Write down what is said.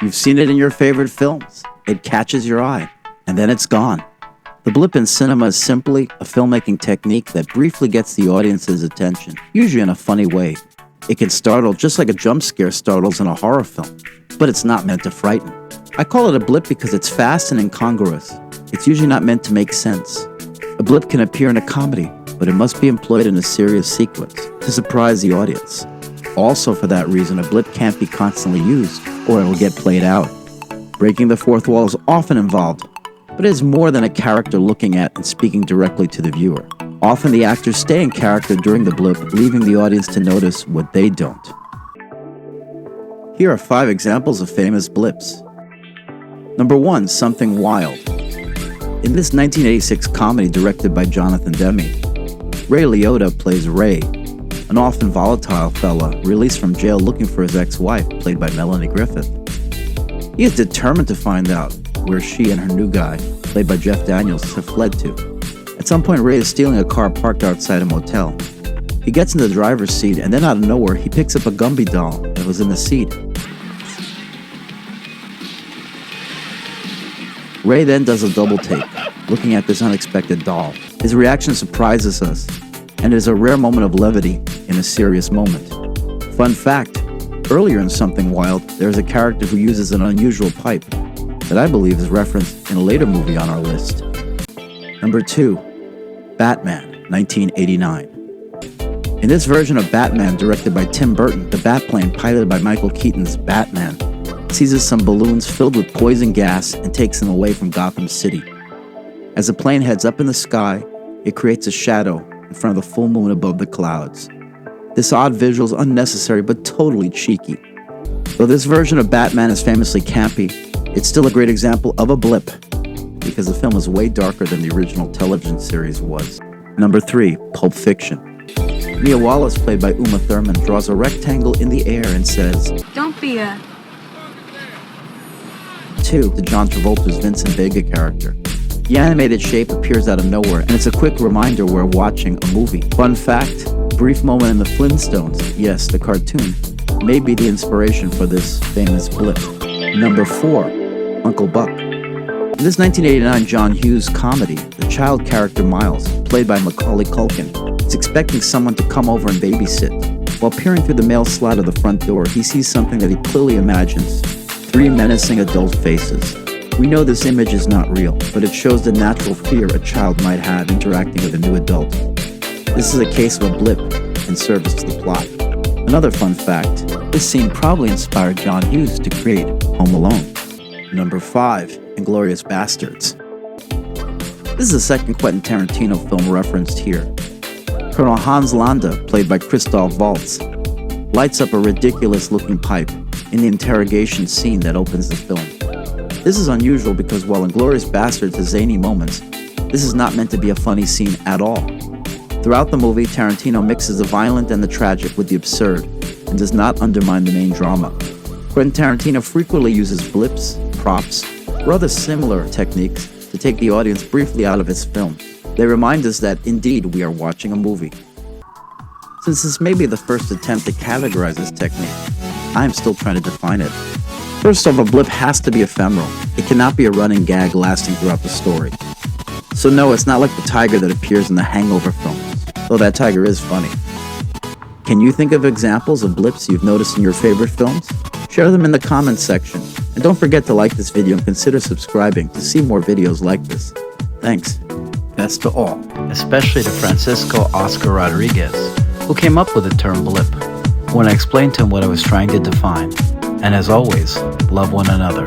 You've seen it in your favorite films. It catches your eye, and then it's gone. The blip in cinema is simply a filmmaking technique that briefly gets the audience's attention, usually in a funny way. It can startle just like a jump scare startles in a horror film, but it's not meant to frighten. I call it a blip because it's fast and incongruous. It's usually not meant to make sense. A blip can appear in a comedy, but it must be employed in a serious sequence to surprise the audience. Also, for that reason, a blip can't be constantly used, or it will get played out. Breaking the fourth wall is often involved, but it is more than a character looking at and speaking directly to the viewer. Often the actors stay in character during the blip, leaving the audience to notice what they don't. Here are 5 examples of famous blips. Number 1, Something Wild. In this 1986 comedy directed by Jonathan Demme, Ray Liotta plays Ray, an often volatile fella released from jail looking for his ex-wife, played by Melanie Griffith. He is determined to find out where she and her new guy, played by Jeff Daniels, have fled to. At some point, Ray is stealing a car parked outside a motel. He gets in the driver's seat, and then out of nowhere, he picks up a Gumby doll that was in the seat. Ray then does a double take, looking at this unexpected doll. His reaction surprises us, and it is a rare moment of levity in a serious moment. Fun fact, earlier in Something Wild, there is a character who uses an unusual pipe that I believe is referenced in a later movie on our list. Number 2, Batman, 1989. In this version of Batman, directed by Tim Burton, the Batplane, piloted by Michael Keaton's Batman, seizes some balloons filled with poison gas and takes them away from Gotham City. As the plane heads up in the sky, it creates a shadow in front of the full moon above the clouds. This odd visual is unnecessary but totally cheeky. Though this version of Batman is famously campy, it's still a great example of a blip, because the film is way darker than the original television series was. Number 3, Pulp Fiction. Mia Wallace, played by Uma Thurman, draws a rectangle in the air and says, "Don't be a..." 2, to John Travolta's Vincent Vega character. The animated shape appears out of nowhere, and it's a quick reminder we're watching a movie. Fun fact, brief moment in the Flintstones, yes, the cartoon, may be the inspiration for this famous blip. Number 4, Uncle Buck. In this 1989 John Hughes comedy, the child character Miles, played by Macaulay Culkin, is expecting someone to come over and babysit. While peering through the mail slot of the front door, he sees something that he clearly imagines: 3 menacing adult faces. We know this image is not real, but it shows the natural fear a child might have interacting with a new adult. This is a case of a blip in service to the plot. Another fun fact, this scene probably inspired John Hughes to create Home Alone. Number 5, Inglourious Basterds. This is the second Quentin Tarantino film referenced here. Colonel Hans Landa, played by Christoph Waltz, lights up a ridiculous-looking pipe in the interrogation scene that opens the film. This is unusual because while Inglourious Basterds has zany moments, this is not meant to be a funny scene at all. Throughout the movie, Tarantino mixes the violent and the tragic with the absurd and does not undermine the main drama. Quentin Tarantino frequently uses blips, props, or other similar techniques to take the audience briefly out of his film. They remind us that, indeed, we are watching a movie. Since this may be the first attempt to categorize this technique, I am still trying to define it. First off, a blip has to be ephemeral. It cannot be a running gag lasting throughout the story. So no, it's not like the tiger that appears in the Hangover films, though that tiger is funny. Can you think of examples of blips you've noticed in your favorite films? Share them in the comments section. And don't forget to like this video and consider subscribing to see more videos like this. Thanks. Best to all. Especially to Francisco Oscar Rodriguez, who came up with the term blip, when I explained to him what I was trying to define. And as always, love one another.